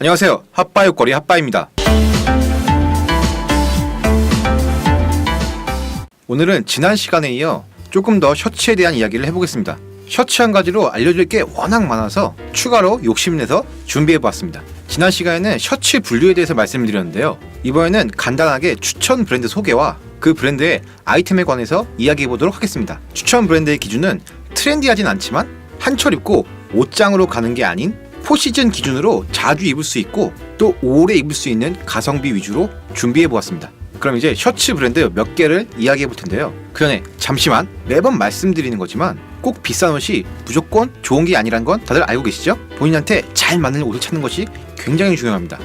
안녕하세요. 핫바이거리 핫바입니다. 오늘은 지난 시간에 이어 조금 더 셔츠에 대한 이야기를 해보겠습니다. 셔츠 한 가지로 알려줄 게 워낙 많아서 추가로 욕심내서 준비해보았습니다. 지난 시간에는 셔츠 분류에 대해서 말씀드렸는데요. 이번에는 간단하게 추천 브랜드 소개와 그 브랜드의 아이템에 관해서 이야기해보도록 하겠습니다. 추천 브랜드의 기준은 트렌디하진 않지만 한철 입고 옷장으로 가는 게 아닌 포시즌 기준으로 자주 입을 수 있고 또 오래 입을 수 있는 가성비 위주로 준비해보았습니다. 그럼 이제 셔츠 브랜드 몇 개를 이야기해볼 텐데요. 그 전에 잠시만, 매번 말씀드리는 거지만 꼭 비싼 옷이 무조건 좋은 게 아니란 건 다들 알고 계시죠? 본인한테 잘 맞는 옷을 찾는 것이 굉장히 중요합니다.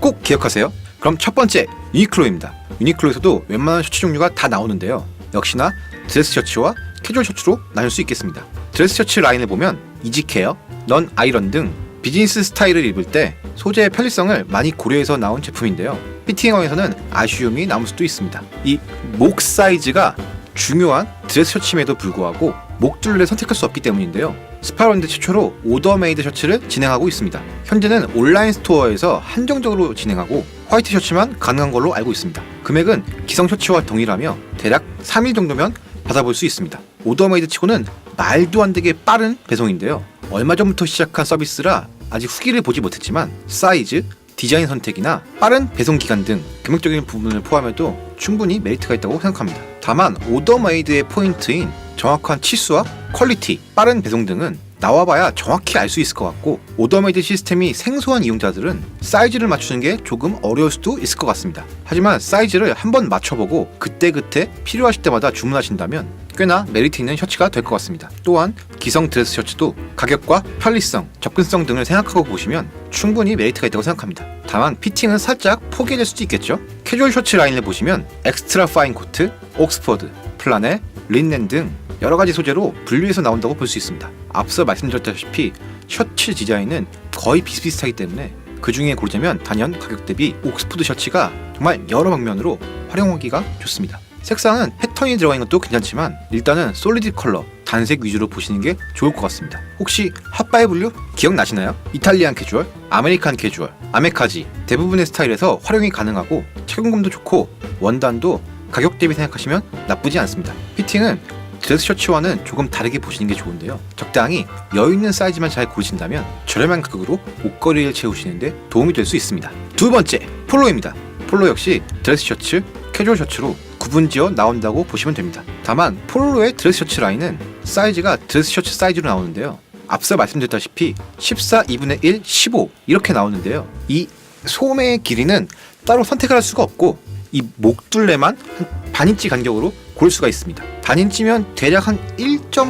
꼭 기억하세요. 그럼 첫 번째, 유니클로입니다. 유니클로에서도 웬만한 셔츠 종류가 다 나오는데요. 역시나 드레스 셔츠와 캐주얼 셔츠로 나눌 수 있겠습니다. 드레스 셔츠 라인을 보면 이지케어, 넌 아이런 등 비즈니스 스타일을 입을 때 소재의 편리성을 많이 고려해서 나온 제품인데요. 피팅형에서는 아쉬움이 남을 수도 있습니다. 이 목 사이즈가 중요한 드레스 셔츠임에도 불구하고 목둘레를 선택할 수 없기 때문인데요. 스파런드 최초로 오더메이드 셔츠를 진행하고 있습니다. 현재는 온라인 스토어에서 한정적으로 진행하고 화이트 셔츠만 가능한 걸로 알고 있습니다. 금액은 기성 셔츠와 동일하며 대략 3일 정도면 받아볼 수 있습니다. 오더메이드 치고는 말도 안 되게 빠른 배송인데요. 얼마 전부터 시작한 서비스라 아직 후기를 보지 못했지만 사이즈, 디자인 선택이나 빠른 배송 기간 등 금액적인 부분을 포함해도 충분히 메리트가 있다고 생각합니다. 다만 오더메이드의 포인트인 정확한 치수와 퀄리티, 빠른 배송 등은 나와봐야 정확히 알 수 있을 것 같고 오더메이드 시스템이 생소한 이용자들은 사이즈를 맞추는 게 조금 어려울 수도 있을 것 같습니다. 하지만 사이즈를 한번 맞춰보고 그때그때 필요하실 때마다 주문하신다면 꽤나 메리트 있는 셔츠가 될 것 같습니다. 또한 기성 드레스 셔츠도 가격과 편리성, 접근성 등을 생각하고 보시면 충분히 메리트가 있다고 생각합니다. 다만 피팅은 살짝 포기될 수도 있겠죠. 캐주얼 셔츠 라인을 보시면 엑스트라 파인 코트, 옥스퍼드, 플라넬, 린넨 등 여러가지 소재로 분류해서 나온다고 볼 수 있습니다. 앞서 말씀드렸다시피 셔츠 디자인은 거의 비슷비슷하기 때문에 그 중에 고르자면 단연 가격 대비 옥스퍼드 셔츠가 정말 여러 방면으로 활용하기가 좋습니다. 색상은 패턴이 들어가 있는 것도 괜찮지만 일단은 솔리드 컬러, 단색 위주로 보시는 게 좋을 것 같습니다. 혹시 핫바이 분류 기억나시나요? 이탈리안 캐주얼, 아메리칸 캐주얼, 아메카지 대부분의 스타일에서 활용이 가능하고 착용감도 좋고 원단도 가격 대비 생각하시면 나쁘지 않습니다. 피팅은 드레스 셔츠와는 조금 다르게 보시는 게 좋은데요. 적당히 여유있는 사이즈만 잘 고르신다면 저렴한 가격으로 옷걸이를 채우시는데 도움이 될 수 있습니다. 두 번째, 폴로입니다. 폴로 역시 드레스 셔츠, 캐주얼 셔츠로 구분지어 나온다고 보시면 됩니다. 다만 폴로의 드레스 셔츠 라인은 사이즈가 드레스 셔츠 사이즈로 나오는데요. 앞서 말씀드렸다시피 14, 2분의 1, 15 이렇게 나오는데요. 이 소매의 길이는 따로 선택을 할 수가 없고 이 목둘레만 한 반인치 간격으로 고를 수가 있습니다. 반인치면 대략 한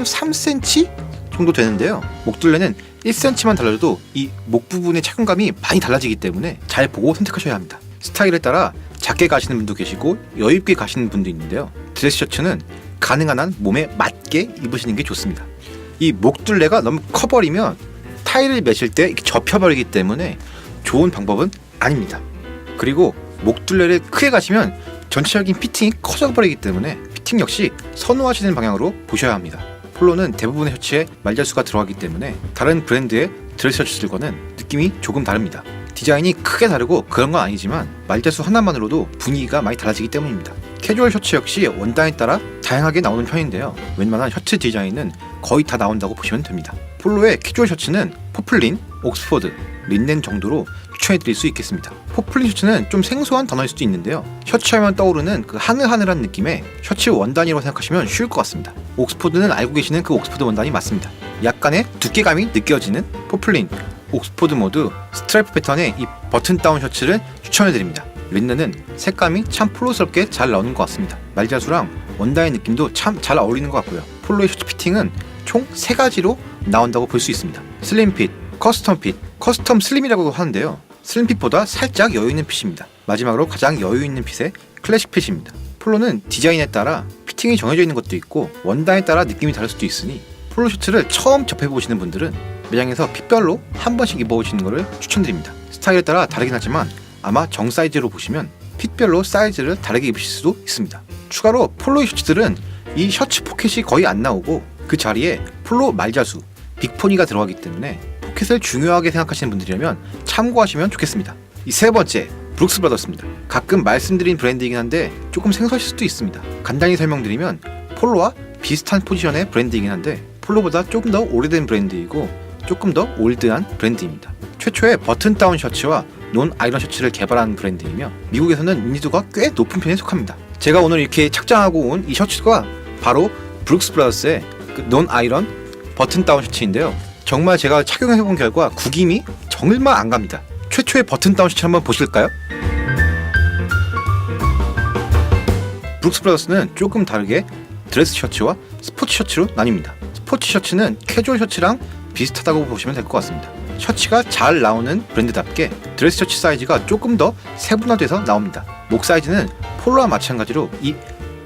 1.3cm 정도 되는데요. 목둘레는 1cm만 달라도 이 목 부분의 착용감이 많이 달라지기 때문에 잘 보고 선택하셔야 합니다. 스타일에 따라 작게 가시는 분도 계시고 여유있게 가시는 분도 있는데요. 드레스 셔츠는 가능한 한 몸에 맞게 입으시는 게 좋습니다. 이 목둘레가 너무 커버리면 타이를 매실 때 이렇게 접혀버리기 때문에 좋은 방법은 아닙니다. 그리고 목둘레를 크게 가시면 전체적인 피팅이 커져버리기 때문에 피팅 역시 선호하시는 방향으로 보셔야 합니다. 폴로는 대부분의 셔츠에 말자수가 들어가기 때문에 다른 브랜드의 드레스 셔츠들과는 느낌이 조금 다릅니다. 디자인이 크게 다르고 그런 건 아니지만 말자수 하나만으로도 분위기가 많이 달라지기 때문입니다. 캐주얼 셔츠 역시 원단에 따라 다양하게 나오는 편인데요. 웬만한 셔츠 디자인은 거의 다 나온다고 보시면 됩니다. 폴로의 캐주얼 셔츠는 포플린, 옥스퍼드, 린넨 정도로 추천해드릴 수 있겠습니다. 포플린 셔츠는 좀 생소한 단어일 수도 있는데요. 셔츠하면 떠오르는 그 하늘하늘한 느낌의 셔츠 원단이라고 생각하시면 쉬울 것 같습니다. 옥스퍼드는 알고 계시는 그 옥스퍼드 원단이 맞습니다. 약간의 두께감이 느껴지는 포플린, 옥스퍼드 모두 스트라이프 패턴의 이 버튼 다운 셔츠를 추천해드립니다. 린넨은 색감이 참 폴로스럽게 잘 나오는 것 같습니다. 말자수랑 원단의 느낌도 참 잘 어울리는 것 같고요. 폴로의 셔츠 피팅은 총 3가지로 나온다고 볼 수 있습니다. 슬림 핏, 커스텀 핏, 커스텀 슬림이라고 하는데요. 슬림 핏보다 살짝 여유있는 핏입니다. 마지막으로 가장 여유있는 핏의 클래식 핏입니다. 폴로는 디자인에 따라 피팅이 정해져 있는 것도 있고 원단에 따라 느낌이 다를 수도 있으니 폴로 셔츠를 처음 접해보시는 분들은 매장에서 핏별로 한 번씩 입어보시는 것을 추천드립니다. 스타일에 따라 다르긴 하지만 아마 정 사이즈로 보시면 핏별로 사이즈를 다르게 입으실 수도 있습니다. 추가로 폴로 셔츠들은 이 셔츠 포켓이 거의 안 나오고 그 자리에 폴로 말자수, 빅포니가 들어가기 때문에 포켓을 중요하게 생각하시는 분들이라면 참고하시면 좋겠습니다. 이 세 번째, 브룩스 브라더스입니다. 가끔 말씀드린 브랜드이긴 한데 조금 생소하실 수도 있습니다. 간단히 설명드리면 폴로와 비슷한 포지션의 브랜드이긴 한데 폴로보다 조금 더 오래된 브랜드이고 조금 더 올드한 브랜드입니다. 최초의 버튼 다운 셔츠와 논 아이런 셔츠를 개발한 브랜드이며 미국에서는 인지도가 꽤 높은 편에 속합니다. 제가 오늘 이렇게 착장하고 온 이 셔츠가 바로 브룩스 브라더스의 논 아이런 버튼 다운 셔츠인데요. 정말 제가 착용해본 결과 구김이 정말 안 갑니다. 최초의 버튼 다운 셔츠 한번 보실까요? 브룩스 브라더스는 조금 다르게 드레스 셔츠와 스포츠 셔츠로 나뉩니다. 스포츠 셔츠는 캐주얼 셔츠랑 비슷하다고 보시면 될 것 같습니다. 셔츠가 잘 나오는 브랜드답게 드레스 셔츠 사이즈가 조금 더 세분화돼서 나옵니다. 목 사이즈는 폴로와 마찬가지로 이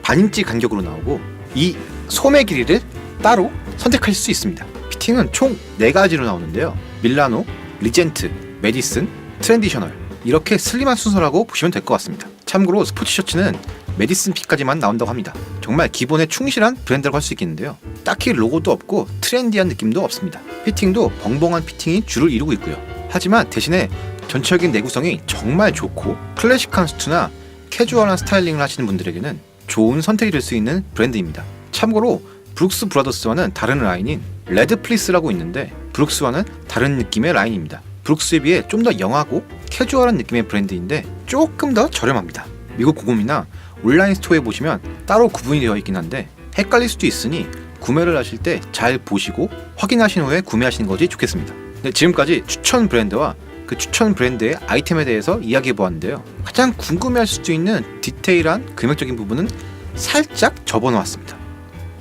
반인치 간격으로 나오고 이 소매 길이를 따로 선택하실 수 있습니다. 피팅은 총 4가지로 나오는데요. 밀라노, 리젠트, 메디슨, 트랜디셔널 이렇게 슬림한 순서라고 보시면 될 것 같습니다. 참고로 스포츠 셔츠는 메디슨 핏까지만 나온다고 합니다. 정말 기본에 충실한 브랜드라고 할 수 있겠는데요. 딱히 로고도 없고 트렌디한 느낌도 없습니다. 피팅도 벙벙한 피팅이 주를 이루고 있고요. 하지만 대신에 전체적인 내구성이 정말 좋고 클래식한 수트나 캐주얼한 스타일링을 하시는 분들에게는 좋은 선택이 될 수 있는 브랜드입니다. 참고로 브룩스 브라더스와는 다른 라인인 레드 플리스라고 있는데 브룩스와는 다른 느낌의 라인입니다. 브룩스에 비해 좀 더 영하고 캐주얼한 느낌의 브랜드인데 조금 더 저렴합니다. 미국 고금이나 온라인 스토어에 보시면 따로 구분이 되어 있긴 한데 헷갈릴 수도 있으니 구매를 하실 때 잘 보시고 확인하신 후에 구매하시는 것이 좋겠습니다. 네, 지금까지 추천 브랜드와 그 추천 브랜드의 아이템에 대해서 이야기해 보았는데요. 가장 궁금해할 수도 있는 디테일한 금액적인 부분은 살짝 접어놓았습니다.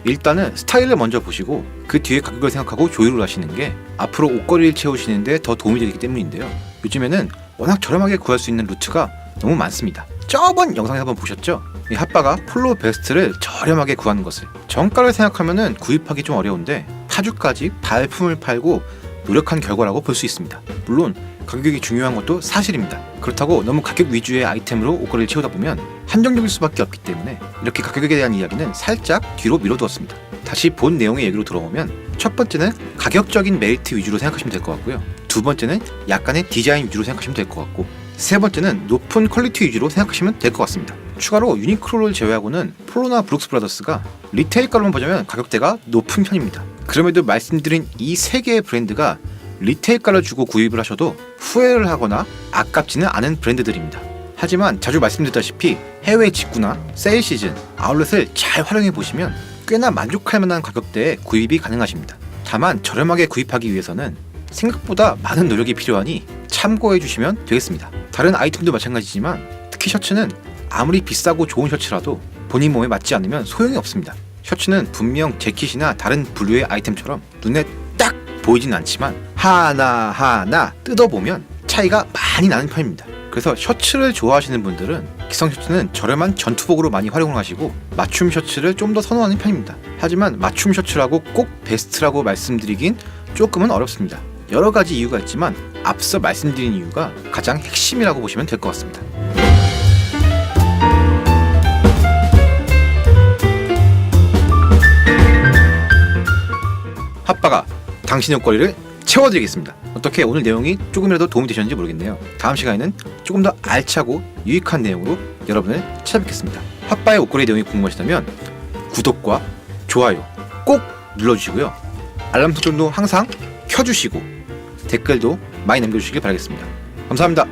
일단은 스타일을 먼저 보시고 그 뒤에 가격을 생각하고 조율을 하시는 게 앞으로 옷걸이를 채우시는데 더 도움이 되기 때문인데요. 요즘에는 워낙 저렴하게 구할 수 있는 루트가 너무 많습니다. 저번 영상에 한번 보셨죠? 이 핫바가 폴로 베스트를 저렴하게 구하는 것을 정가를 생각하면 구입하기 좀 어려운데 파주까지 발품을 팔고 노력한 결과라고 볼 수 있습니다. 물론 가격이 중요한 것도 사실입니다. 그렇다고 너무 가격 위주의 아이템으로 옷걸이를 채우다 보면 한정적일 수밖에 없기 때문에 이렇게 가격에 대한 이야기는 살짝 뒤로 밀어두었습니다. 다시 본 내용의 얘기로 돌아오면 첫 번째는 가격적인 메리트 위주로 생각하시면 될 것 같고요. 두 번째는 약간의 디자인 위주로 생각하시면 될 것 같고 세 번째는 높은 퀄리티 위주로 생각하시면 될 것 같습니다. 추가로 유니클로를 제외하고는 폴로나 브룩스 브라더스가 리테일가로만 보자면 가격대가 높은 편입니다. 그럼에도 말씀드린 이 세 개의 브랜드가 리테일가를 주고 구입을 하셔도 후회를 하거나 아깝지는 않은 브랜드들입니다. 하지만 자주 말씀드렸다시피 해외 직구나 세일 시즌, 아울렛을 잘 활용해 보시면 꽤나 만족할 만한 가격대에 구입이 가능하십니다. 다만 저렴하게 구입하기 위해서는 생각보다 많은 노력이 필요하니 참고해 주시면 되겠습니다. 다른 아이템도 마찬가지지만 특히 셔츠는 아무리 비싸고 좋은 셔츠라도 본인 몸에 맞지 않으면 소용이 없습니다. 셔츠는 분명 재킷이나 다른 부류의 아이템처럼 눈에 딱 보이진 않지만 하나하나 뜯어보면 차이가 많이 나는 편입니다. 그래서 셔츠를 좋아하시는 분들은 기성 셔츠는 저렴한 전투복으로 많이 활용을 하시고 맞춤 셔츠를 좀 더 선호하는 편입니다. 하지만 맞춤 셔츠라고 꼭 베스트라고 말씀드리긴 조금은 어렵습니다. 여러 가지 이유가 있지만 앞서 말씀드린 이유가 가장 핵심이라고 보시면 될 것 같습니다. 핫바가 당신의 옷걸이를 채워드리겠습니다. 어떻게 오늘 내용이 조금이라도 도움이 되셨는지 모르겠네요. 다음 시간에는 조금 더 알차고 유익한 내용으로 여러분을 찾아뵙겠습니다. 핫바의 옷걸이 내용이 궁금하시다면 구독과 좋아요 꼭 눌러주시고요. 알람 설정도 항상 켜주시고 댓글도 많이 남겨주시길 바라겠습니다. 감사합니다.